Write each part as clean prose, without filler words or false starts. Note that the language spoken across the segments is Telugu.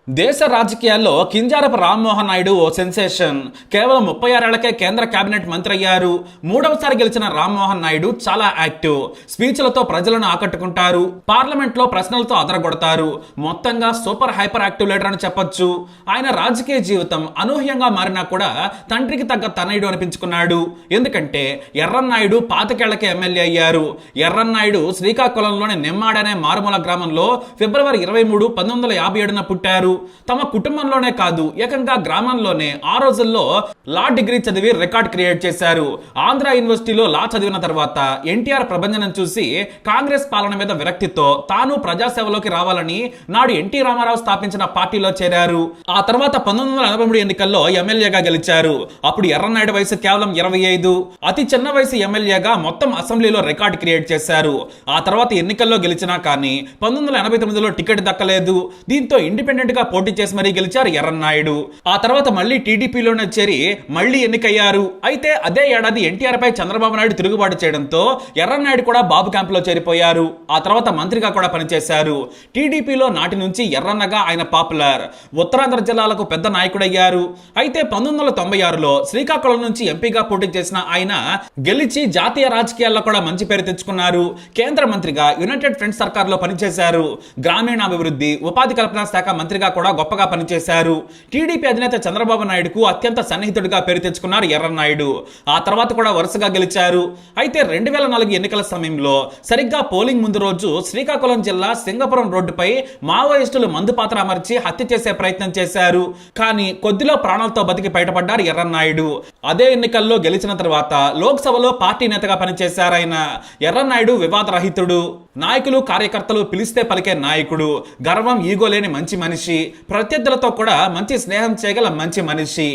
దేశ రాజకీయాల్లో కింజారపు రామ్మోహన్ నాయుడు ఓ సెన్సేషన్. కేవలం 36 ఏళ్లకే కేంద్ర కేబినెట్ మంత్రి అయ్యారు. మూడవసారి గెలిచిన రామ్మోహన్ నాయుడు చాలా యాక్టివ్. స్పీచ్లతో ప్రజలను ఆకట్టుకుంటారు. పార్లమెంట్ లో ప్రశ్నలతో అదరగొడతారు. మొత్తంగా సూపర్ హైపర్ యాక్టివ్ లీడర్ అని చెప్పొచ్చు. ఆయన రాజకీయ జీవితం అనూహ్యంగా మారినా కూడా తండ్రికి తగ్గ తనయుడు అనిపించుకున్నాడు. ఎందుకంటే ఎర్రన్నాయుడు 25 ఏళ్లకే ఎమ్మెల్యే అయ్యారు. ఎర్రన్నాయుడు శ్రీకాకుళంలోని నెమ్మాడ అనే మారుమూల గ్రామంలో ఫిబ్రవరి 23, 1957న పుట్టారు. తమ కుటుంబంలోనే కాదు, ఏకంగా గ్రామంలోనే ఆ రోజుల్లో లా డిగ్రీ చదివి రికార్డ్ క్రియేట్ చేశారు. ఆంధ్ర యూనివర్సిటీలో లా చదివిన తర్వాత ఎన్టీఆర్ ప్రభంజనం చూసి కాంగ్రెస్ పాలన మీద విరక్తితో తాను ప్రజాసేవలోకి రావాలని నాడు ఎన్టీ రామారావు స్థాపించిన పార్టీలో చేరారు. ఆ తర్వాత 1983 ఎన్నికల్లో ఎమ్మెల్యేగా గెలిచారు. అప్పుడు ఎర్రన్నాయుడు వయసు కేవలం 25. అతి చిన్న వయసు ఎమ్మెల్యేగా మొత్తం అసెంబ్లీలో రికార్డ్ క్రియేట్ చేశారు. ఆ తర్వాత ఎన్నికల్లో గెలిచినా కానీ 1989లో టికెట్ దక్కలేదు. దీంతో ఇండిపెండెంట్ గా పోటీ చేసి మరీ గెలిచారు ఎర్రన్నాయుడు. ఆ తర్వాత మళ్ళీ టీడీపీలోనే చేరి మళ్ళీ ఎన్నికయ్యారు. అయితే అదే ఏడాది ఎన్టీఆర్ పై చంద్రబాబు నాయుడు తిరుగుబాటు చేయడంతో ఎర్రన్నాయుడు కూడా బాబు క్యాంప్ లో చేరిపోయారు. ఆ తర్వాత మంత్రిగా కూడా పనిచేశారు. టీడీపీలో నాటి నుంచి ఎర్రన్నగా ఆయన పాపులర్. ఉత్తరాంధ్ర జిల్లాలకు పెద్ద నాయకుడయ్యారు. అయితే 1996లో శ్రీకాకుళం నుంచి ఎంపీగా పోటీ చేసిన ఆయన గెలిచి జాతీయ రాజకీయాల్లో కూడా మంచి పేరు తెచ్చుకున్నారు. కేంద్ర మంత్రిగా యునైటెడ్ ఫ్రంట్ సర్కార్ లో పనిచేశారు. గ్రామీణాభివృద్ధి, ఉపాధి కల్పన శాఖ మంత్రిగా కూడా గొప్పగా పనిచేశారు. టీడీపీ అధినేత చంద్రబాబు నాయుడుకు అత్యంత సన్నిహితుడిగా పేరు తెచ్చుకున్నారు ఎర్రన్నాయుడు. ఆ తర్వాత కూడా వరుసగా గెలిచారు. అయితే 2004 ఎన్నికల సమయంలో సరిగ్గా పోలింగ్ ముందు రోజు శ్రీకాకుళం జిల్లా సింగపురం రోడ్డుపై మావోయిస్టులు మందు పాత్ర అమర్చి హత్య చేసే ప్రయత్నం చేశారు. కానీ కొద్దిలో ప్రాణాలతో బతికి బయటపడ్డారు ఎర్రన్నాయుడు. అదే ఎన్నికల్లో గెలిచిన తర్వాత లోక్సభలో పార్టీ నేతగా పనిచేశారు ఆయన. ఎర్రన్నాయుడు వివాదరహితుడు. నాయకులు కార్యకర్తలు పిలిస్తే పలికే నాయకుడు. గర్వం ఈగో లేని మంచి మనిషి. ప్రత్యర్థులతో కూడా మంచి స్నేహం చేయగల మంచి మనిషి.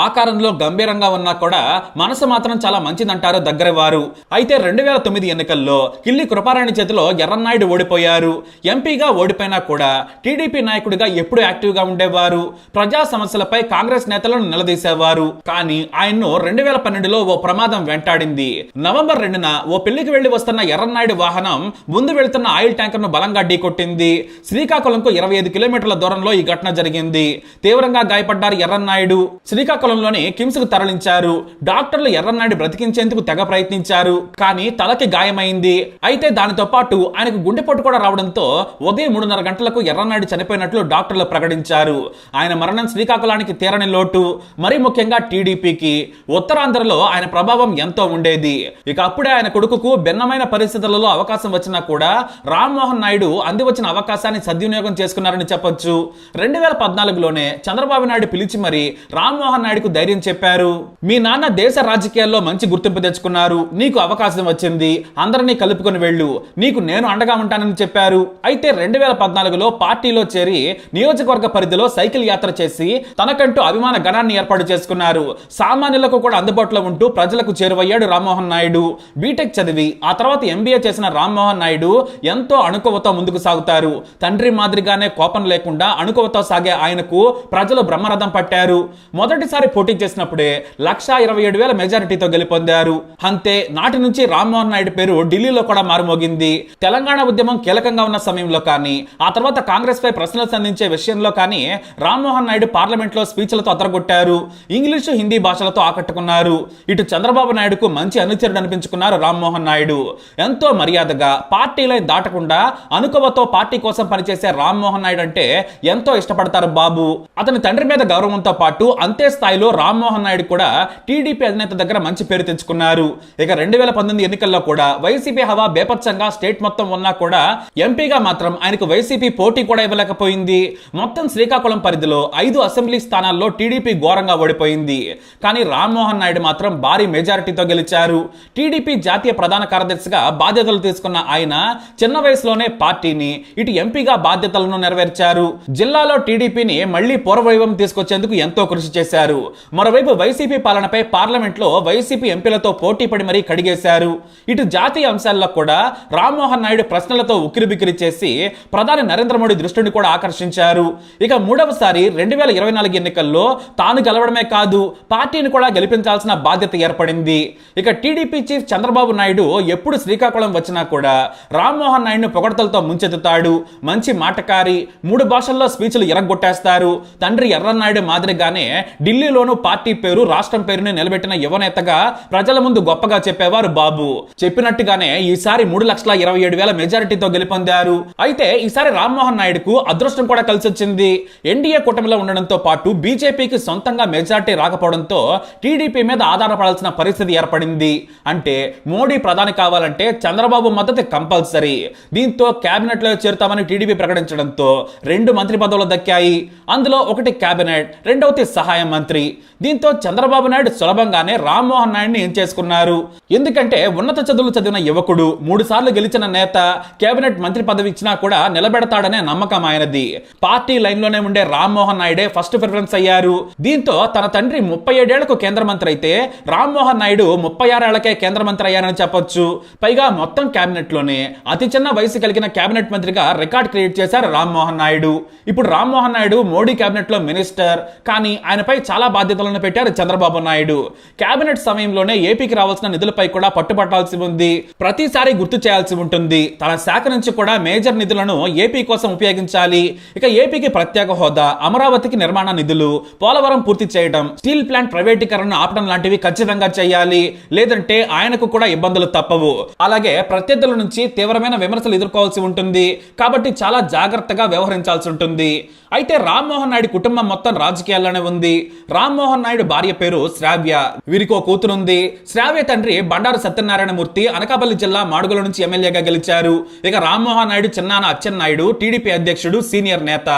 ఆకారంలో గంభీరంగా ఉన్నా కూడా మనసు మాత్రం చాలా మంచిదంటారు దగ్గర వారు. అయితే 2009 ఎన్నికల్లో కిల్లి కృపారాణి చేతిలో ఎర్రన్నాయుడు ఓడిపోయారు. ఎంపీగా ఓడిపోయినా కూడా టీడీపీ నాయకుడిగా ఎప్పుడు యాక్టివ్ గా ఉండేవారు. ప్రజా సమస్యలపై కాంగ్రెస్ నేతలను నిలదీసేవారు. కానీ ఆయన్ను 2012లో ఓ ప్రమాదం వెంటాడింది. నవంబర్ 2న ఓ పెళ్లికి వెళ్లి వస్తున్న ఎర్రన్నాయుడు వాహనం ముందు వెళ్తున్న ఆయిల్ ట్యాంకర్ ను బలంగా ఢీకొట్టింది. శ్రీకాకుళంకు 25 కిలోమీటర్ల దూరంలో ఈ ఘటన జరిగింది. తీవ్రంగా గాయపడ్డారు ఎర్రన్నాయుడు. శ్రీకాకుళంలోని కిమ్స్ కు తరలించారు. డాక్టర్లు ఎర్రన్నాయుడు బ్రతికించేందుకు తెగ ప్రయత్నించారు. కానీ తలకి గాయమైంది. అయితే దానితో పాటు ఆయనకు గుండెపోటు కూడా రావడంతో ఉదయం 3:30 గంటలకు ఎర్రన్నాయుడు చనిపోయినట్లు డాక్టర్లు ప్రకటించారు. ఆయన మరణం శ్రీకాకుళానికి తీరని లోటు. మరీ ముఖ్యంగా టీడీపీకి. ఉత్తరాంధ్రలో ఆయన ప్రభావం ఎంతో ఉండేది. ఇక అప్పుడే ఆయన కొడుకుకు భిన్నమైన పరిస్థితులలో అవకాశం వచ్చినా కూడా రామ్మోహన్ నాయుడు అంది వచ్చిన అవకాశాన్ని సద్వినియోగం చేసుకున్నారని చెప్పొచ్చు. 2014లోనే చంద్రబాబు నాయుడు పిలిచి మరి రామ్మోహన్ నాయుడుకు ధైర్యం చెప్పారు. మీ నాన్న దేశ రాజకీయాల్లో మంచి గుర్తింపు తెచ్చుకున్నారు. నీకు అవకాశం వచ్చింది. అందరినీ కలుపుకొని వెళ్ళు. నీకు నేను అండగా ఉంటానని చెప్పారు. అయితే 2014లో పార్టీలో చేరి నియోజకవర్గ పరిధిలో సైకిల్ యాత్ర చేసి తనకంటూ అభిమాన గణాన్ని ఏర్పాటు చేసుకున్నారు. సామాన్యులకు కూడా అందుబాటులో ఉంటూ ప్రజలకు చేరువయ్యాడు రామ్మోహన్ నాయుడు. బీటెక్ చదివి ఆ తర్వాత ఎంబీఏ చేసిన రామ్మోహన్ నాయుడు ఎంతో అణుకువతో ముందుకు సాగుతారు. తండ్రి మాదిరిగానే కోపం లేకుండా అణుకువతో సాగే ఆయనకు ప్రజలు బ్రహ్మరథం పట్టారు. మొదటిసారి పోటీ చేసినప్పుడే 1,27,000 మెజారిటీతో గెలుపొందారు. అంతే, నాటి నుంచి రామ్మోహన్ నాయుడు పేరు ఢిల్లీలో కూడా మారుమోగింది. తెలంగాణ ఉద్యమం కీలకంగా ఉన్న సమయంలో కానీ, ఆ తర్వాత కాంగ్రెస్ పై ప్రశ్నలు సంధించే విషయంలో కానీ రామ్మోహన్ నాయుడు పార్లమెంట్ లో స్పీచ్లతో అదరగొట్టారు. ఇంగ్లీషు, హిందీ భాషలతో ఆకట్టుకున్నారు. ఇటు చంద్రబాబు నాయుడుకు మంచి అనుచరుడు అనిపించుకున్నారు రామ్మోహన్ నాయుడు. ఎంతో మర్యాదగా పార్టీ లైన్ దాటకుండా అణుకువతో పార్టీ కోసం పనిచేసే రామ్మోహన్ నాయుడు అంటే ఎంతో ఇష్టపడతారు బాబు. అతని తండ్రి మీద గౌరవంతో పాటు అంతే స్థాయిలో రామ్మోహన్ నాయుడు కూడా టీడీపీ అధినేత దగ్గర మంచి పేరు తెచ్చుకున్నారు. ఇక 2019 ఎన్నికల్లో కూడా వైసీపీ హవా బేపచ్చంగా స్టేట్ మొత్తం ఉన్నా కూడా ఎంపీగా మాత్రం ఆయనకు వైసీపీ పోటీ కూడా ఇవ్వలేకపోయింది. మొత్తం శ్రీకాకుళం పరిధిలో 5 అసెంబ్లీ స్థానాల్లో టీడీపీ ఘోరంగా ఓడిపోయింది. కానీ రామ్మోహన్ నాయుడు మాత్రం భారీ మెజారిటీతో గెలిచారు. టీడీపీ జాతీయ ప్రధాన కార్యదర్శిగా బాధ్యతలు తీసుకున్న ఆయన చిన్న వయసులోనే పార్టీని, ఇటు ఎంపీగా బాధ్యతలను నెరవేర్చారు. జిల్లాలో టీడీపీని మళ్లీ పూర్వవైభవం తీసుకొచ్చేందుకు ఎంతో కృషి చేశారు. మరోవైపు వైసీపీ పాలనపై పార్లమెంట్లో వైసీపీ ఎంపీలతో పోటీ పడి మరీ కడిగేశారు. ఇటు జాతీయ అంశాల్లో కూడా రామ్మోహన్ నాయుడు ప్రశ్నలతో ఉక్కిరిబిక్కిరి చేసి ప్రధాని నరేంద్ర మోడీ దృష్టిని కూడా ఆకర్షించారు. ఇక మూడవసారి 2024 ఎన్నికల్లో తాను గెలవడమే కాదు, పార్టీని కూడా గెలిపించాల్సిన బాధ్యత ఏర్పడింది. ఇక టీడీపీ చీఫ్ చంద్రబాబు నాయుడు ఎప్పుడు శ్రీకాకుళం వచ్చినా కూడా రామ్మోహన్ నాయుడును పొగడతలతో ముంచెత్తుతాడు. మంచి మాటకారి, 3 భాషల్లో స్పీచ్లు ఎరగొట్టేస్తారు. తండ్రి ఎర్రన్నాయుడు మాదిరిగానే ఢిల్లీలోనూ పార్టీ పేరు, రాష్ట్రం పేరుని నిలబెట్టిన యువనేతగా ప్రజల ముందు గొప్పగా చెప్పేవారు బాబు. చెప్పినట్టుగానే ఈసారి 3,27,000 మెజారిటీతో గెలుపొందారు. అయితే ఈసారి రామ్మోహన్ నాయుడుకు అదృష్టం కూడా కలిసొచ్చింది. ఎన్డీఏ కూటమిలో ఉండడంతో పాటు బీజేపీకి సొంతంగా మెజారిటీ రాకపోవడంతో టీడీపీ మీద ఆధారపడాల్సిన పరిస్థితి ఏర్పడింది. అంటే మోడీ ప్రధాని కావాలంటే చంద్రబాబు మద్దతు కంపల్సరీ. దీంతో కేబినెట్ లో చేరుతామని టీడీపీ ప్రకటించడంతో 2 మంత్రి పదవులు దక్కాయి. అందులో ఒకటి కేబినెట్, రెండవది సహాయ మంత్రి. దీంతో చంద్రబాబు నాయుడు సులభంగానే రామ్మోహన్ నాయుడిని ఏం చేసుకున్నారు. ఎందుకంటే ఉన్నత చదువులు చదివిన యువకుడు, 3 సార్లు గెలిచిన నేత, కేబినెట్ మంత్రి పదవి ఇచ్చినా కూడా నిలబెడతాడనే నమ్మకం ఆయనది. పార్టీ లైన్ లోనే ఉండే రామ్మోహన్ నాయుడే ఫస్ట్ ప్రిఫరెన్స్ అయ్యారు. దీంతో తన తండ్రి 37 ఏళ్లకు కేంద్ర మంత్రి అయితే రామ్మోహన్ నాయుడు 36 ఏళ్లకే కేంద్ర మంత్రి అయ్యారని చెప్పొచ్చు. పైగా మొత్తం కేబినెట్ లోనే అతి చిన్న వయసు కలిగిన కేబినెట్ మంత్రిగా రికార్డ్ క్రియేట్ చేశారు రామ్మోహన్ నాయుడు. ఇప్పుడు రామ్మోహన్ నాయుడు మోడీ కేబినెట్ లో మినిస్టర్, కానీ ఆయనపై చాలా బాధ్యతలను పెట్టారు చంద్రబాబు నాయుడు. కేబినెట్ సమయంలోనే ఏపీకి రావాల్సిన నిధులపై కూడా పట్టుబట్టాల్సి ఉంది. ప్రతిసారి గుర్తు చేయాల్సి ఉంటుంది. తన శాఖ నుంచి కూడా మేజర్ నిధులను ఏపీ కోసం ఉపయోగించాలి. ఇక ఏపీకి ప్రత్యేక హోదా, అమరావతికి నిర్మాణ నిధులు, పోలవరం పూర్తి చేయడం, స్టీల్ ప్లాంట్ ప్రైవేటీకరణ ఆపడం లాంటివి ఖచ్చితంగా చేయాలి. లేదంటే ఆయనకు కూడా ఇబ్బందులు తప్పవు. అలాగే ప్రత్యర్థుల నుంచి తీవ్రమైన విమర్శలు ఎదుర్కోవాల్సి ఉంటుంది. కాబట్టి చాలా జాగ్రత్తగా వ్యవహరించాల్సి ఉంటుంది. అయితే రామ్మోహన్ నాయుడు కుటుంబం మొత్తం రాజకీయాల్లోనే ఉంది. రామ్మోహన్ నాయుడు భార్య పేరు శ్రావ్య. వీరికి ఓ కూతురుంది. శ్రావ్య తండ్రి బండారు సత్యనారాయణమూర్తి అనకాపల్లి జిల్లా మాడుగుల నుంచి ఎమ్మెల్యేగా గెలిచారు. ఇక రామ్మోహన్ నాయుడు చిన్నాన్న అచ్చెన్నాయుడు టీడీపీ అధ్యక్షుడు, సీనియర్ నేత.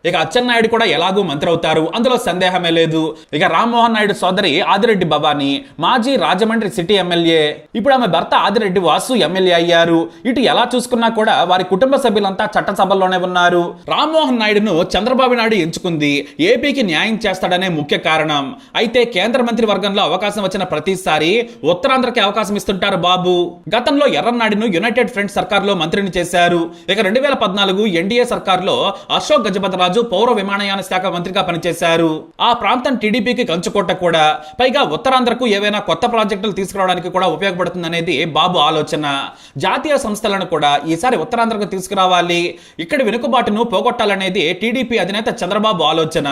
ఇక అచ్చెన్నాయుడు కూడా ఎలాగూ మంత్రి అవుతారు, అందులో సందేహమే లేదు. ఇక రామ్మోహన్ నాయుడు సోదరి ఆదిరెడ్డి భవానీ మాజీ రాజమండ్రి సిటీ ఎమ్మెల్యే. ఇప్పుడు ఆమె భర్త ఆదిరెడ్డి వాసు ఎమ్మెల్యే అయ్యారు. ఇటు ఎలా చూసుకున్నా కూడా వారి కుటుంబ సభ్యులంతా చట్టసభల్లోనే ఉన్నారు. రామ్మోహన్ నాయుడును చంద్రబాబు నాయుడు ఎంచుకుంది ఏపీకి న్యాయం చేస్తాడనే ముఖ్య కారణం. అయితే కేంద్ర మంత్రి వర్గంలో అవకాశం వచ్చిన ప్రతిసారి ఉత్తరాంధ్రకి అవకాశం ఇస్తుంటారు బాబు. గతంలో ఎర్రన్నాయుడును యునైటెడ్ ఫ్రంట్ సర్కార్ లో మంత్రిని చేశారు. ఇక 2014 ఎన్డీఏ సర్కార్ లో అశోక్ గజపతిరాజు పౌర విమానయాన శాఖ మంత్రిగా పనిచేశారు. ఆ ప్రాంతం టీడీపీకి కంచుకోట కూడా. పైగా ఉత్తరాంధ్రకు ఏవైనా కొత్త ప్రాజెక్టులు తీసుకురావడానికి కూడా ఉపయోగపడుతుందనేది బాబు ఆలోచన. జాతీయ సంస్థలను కూడా ఈసారి ఉత్తరాంధ్రకు తీసుకురావాలి, ఇక్కడి వెనుకబాటును పోగొట్టాలనేది టీడీపీ అధినేత చంద్రబాబు ఆలోచన.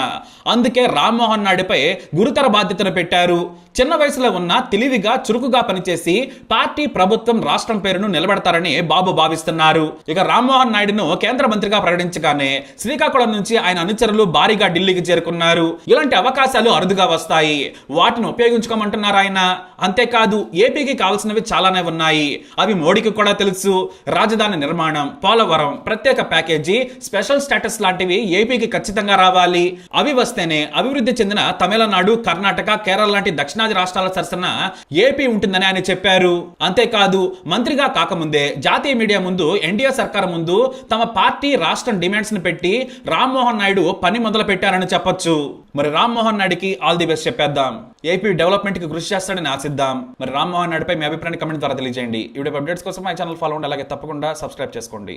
అందుకే రామ్మోహన్ నాయుడుపై గురుతర బాధ్యతను పెట్టారు. చిన్న వయసులో ఉన్న తెలివిగా, చురుకుగా పనిచేసి పార్టీ, ప్రభుత్వం, రాష్ట్రం పేరును నిలబెడతారని బాబు భావిస్తున్నారు. ఇక రామ్మోహన్ నాయుడును కేంద్ర మంత్రిగా ప్రకటించగానే శ్రీకాకుళం నుంచి ఆయన అనుచరులు భారీగా ఢిల్లీకి చేరుకున్నారు. ఇలాంటి అవకాశాలు అరుదుగా వస్తాయి, వాటిని ఉపయోగించుకోమంటున్నారు ఆయన. అంతేకాదు ఏపీకి కావాల్సినవి చాలానే ఉన్నాయి. అవి మోడీకి కూడా తెలుసు. రాజధాని నిర్మాణం, పోలవరం, ప్రత్యేక ప్యాకేజీ, స్పెషల్ స్టేటస్ లాంటివి ఏపీకి ఖచ్చితంగా రావాలి. అవి వస్తేనే అభివృద్ధి చెందిన తమిళనాడు, కర్ణాటక, కేరళ లాంటి దక్షిణాది రాష్ట్రాల సరసన ఏపీ ఉంటుందని ఆయన చెప్పారు. అంతేకాదు మంత్రిగా కాకముందే జాతీయ మీడియా ముందు, ఎన్డీఏ సర్కార్ ముందు తమ పార్టీ, రాష్ట్రం డిమాండ్స్ ని పెట్టి రామ్మోహన్ నాయుడు పని మొదలు పెట్టారని చెప్పొచ్చు. మరి రామ్మోహన్ నాయుడుకి ఆల్ ది బెస్ట్ చెప్పేద్దాం. ఏపీ డెవలప్మెంట్ కి కృషి చేస్తాడని ఆశిద్దాం. మరి రామ్మోహన్ నాయుడుపై మీ అభిప్రాయాన్ని కమెంట్ ద్వారా తెలియజేయండి. ఈ వీడియో అప్డేట్స్ కోసం మా ఛానల్ ఫాలో అవ్వండి. అలాగే తప్పకుండా సబ్స్క్రైబ్ చేసుకోండి.